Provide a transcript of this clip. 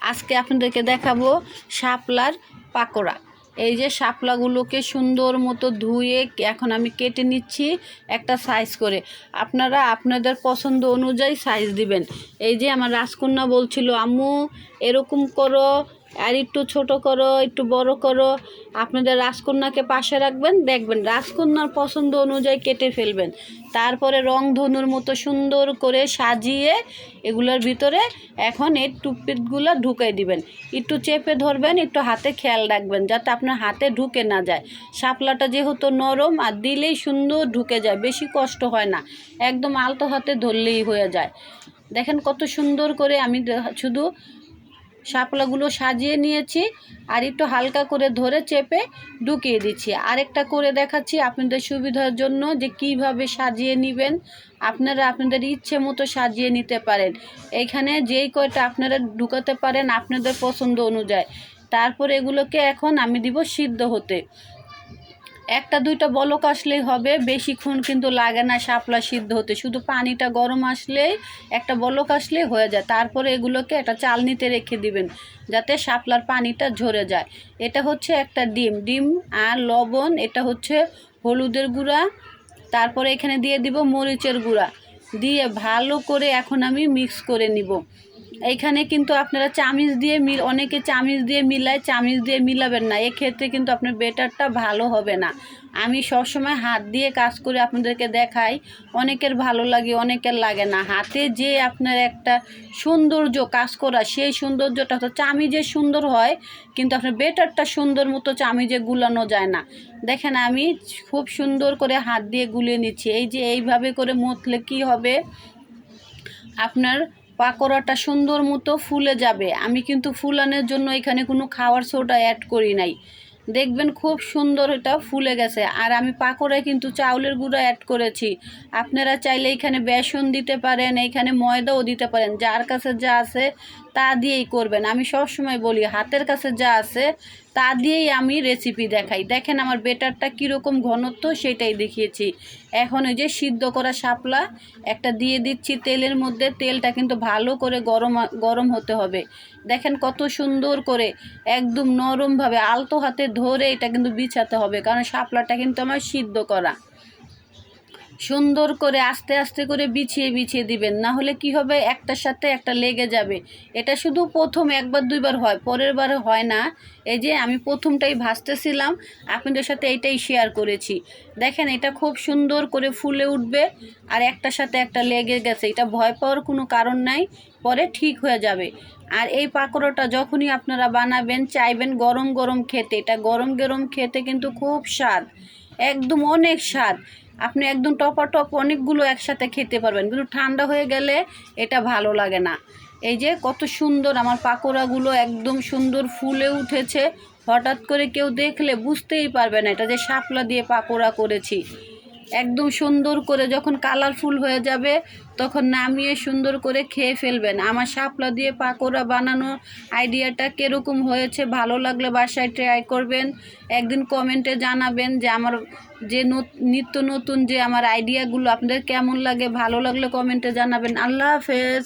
আজকে আপনাদেরকে দেখাবো শাপলার পাকোড়া। এই যে শাপলাগুলোকে সুন্দর মতো ধুয়ে এখন আমি কেটে নিচ্ছি একটা সাইজ করে। আপনারা আপনাদের পছন্দ অনুযায়ী সাইজ দিবেন। এই যে আমার রাজকন্যা বলছিল, আম্মু এরকম করো, আর একটু ছোট করো, একটু বড় করো। আপনাদের রাজকন্যাকে পাশে রাখবেন, দেখবেন রাজকন্যার পছন্দ অনুযায়ী কেটে ফেলবেন। তারপরে রং ধনুর মতো সুন্দর করে সাজিয়ে এগুলোর ভিতরে এখন এই টুথপিকগুলো ঢুকাই দিবেন। একটু চেপে ধরবেন, একটু হাতে খেয়াল রাখবেন যাতে আপনার হাতে ঢুকে না যায়। শাপলাটা যেহেতু নরম, আর দিলেই সুন্দর ঢুকে যায়, বেশি কষ্ট হয় না, একদম আলতো হাতে ধরলেই হয়ে যায়। দেখেন কত সুন্দর করে আমি শুধু শাপলাগুলো সাজিয়ে নিয়েছি, আর একটু হালকা করে ধরে চেপে ঢুকিয়ে দিচ্ছি। আরেকটা করে দেখাচ্ছি আপনাদের সুবিধার জন্য যে কিভাবে সাজিয়ে নেবেন। আপনারা আপনাদের ইচ্ছে মতো সাজিয়ে নিতে পারেন। এইখানে যেই কয়টা আপনারা ঢুকাতে পারেন আপনাদের পছন্দ অনুযায়ী। তারপর এগুলোকে এখন আমি দিব সিদ্ধ হতে। একটা দুইটা বলক আসলেই হবে, বেশিক্ষণ কিন্তু লাগে না শাপলা সিদ্ধ হতে। শুধু পানিটা গরম আসলেই একটা বলক আসলেই হয়ে যায়। তারপরে এগুলোকে একটা চালনিতে রেখে দিবেন যাতে শাপলার পানিটা ঝরে যায়। এটা হচ্ছে একটা ডিম আর লবণ, এটা হচ্ছে হলুদের গুঁড়া, তারপরে এখানে দিয়ে দিব মরিচের গুঁড়া, দিয়ে ভালো করে এখন আমি মিক্স করে নিব। এইখানে কিন্তু আপনারা চামিচ দিয়ে অনেকে চামিচ দিয়ে মিলায়, চামিচ দিয়ে মিলাবেন না, এক্ষেত্রে কিন্তু আপনার বেটারটা ভালো হবে না। আমি সবসময় হাত দিয়ে কাজ করে আপনাদেরকে দেখাই, অনেকের ভালো লাগে অনেকের লাগে না। হাতে যে আপনার একটা সৌন্দর্য কাজ করা, সেই সৌন্দর্যটা তো চামিজে সুন্দর হয়, কিন্তু আপনার বেটারটা সুন্দর মতো চামিজে গুলানো যায় না। দেখেন আমি খুব সুন্দর করে হাত দিয়ে গুলিয়ে নিচ্ছি। এই যে এইভাবে করে মথলে কি হবে, আপনার পাকোড়াটা সুন্দর মতো ফুলে যাবে। আমি কিন্তু ফুলানোর জন্য এখানে কোনো খাওয়ার সোডা অ্যাড করি নাই, দেখবেন খুব সুন্দর এটা ফুলে গেছে। আর আমি পাকোড়ায় কিন্তু চাউলের গুঁড়া অ্যাড করেছি। আপনারা চাইলে এখানে বেসন দিতে পারেন, এইখানে ময়দাও দিতে পারেন, যার কাছে যা আছে তা দিয়েই করবেন। আমি সবসময় বলি হাতের কাছে যা আছে তা দিয়েই আমি রেসিপি দেখাই। দেখেন আমার বেটারটা কীরকম ঘনত্ব সেটাই দেখিয়েছি। এখন ওই যে সিদ্ধ করা শাপলা একটা দিয়ে দিচ্ছি তেলের মধ্যে। তেলটা কিন্তু ভালো করে গরম হতে হবে। দেখেন কত সুন্দর করে একদম নরমভাবে আলতো হাতে ধরে এটা কিন্তু বিছাতে হবে, কারণ শাপলাটা কিন্তু আমার সিদ্ধ করা। সুন্দর করে আস্তে আস্তে করে বিছিয়ে দিবেন, না হলে কি হবে একটার সাথে একটা লেগে যাবে। এটা শুধু প্রথম একবার দুইবার হয়, পরের বার হয় না। এই যে আমি প্রথমটাই ভাজতেছিলাম, আপনাদের সাথে এইটাই শেয়ার করেছি। দেখেন এটা খুব সুন্দর করে ফুলে উঠবে, আর একটার সাথে একটা লেগে গেছে, এটা ভয় পাওয়ার কোনো কারণ নাই, পরে ঠিক হয়ে যাবে। আর এই পাকোড়াটা যখনই আপনারা বানাবেন চাইবেন গরম গরম খেতে। এটা গরম গরম খেতে কিন্তু খুব স্বাদ, একদম অনেক স্বাদ। আপনি একদম টপাটপ অনেকগুলো একসাথে খেতে পারবেন, কিন্তু ঠান্ডা হয়ে গেলে এটা ভালো লাগে না। এই যে কত সুন্দর আমার পাকোড়াগুলো একদম সুন্দর ফুলে উঠেছে। হঠাৎ করে কেউ দেখলে বুঝতেই পারবে না এটা যে শাপলা দিয়ে পাকোড়া করেছি। একদম সুন্দর করে যখন কালারফুল হয়ে যাবে তখন নামিয়ে সুন্দর করে খেয়ে ফেলবেন। আমার শাপলা দিয়ে পাকোড়া বানানোর আইডিয়াটা কীরকম হয়েছে, ভালো লাগলে বাসায় ট্রাই করবেন। একদিন কমেন্টে জানাবেন যে আমার যে নিত্য নতুন যে আমার আইডিয়াগুলো আপনাদের কেমন লাগে। ভালো লাগলে কমেন্টে জানাবেন। আল্লাহ হাফেজ।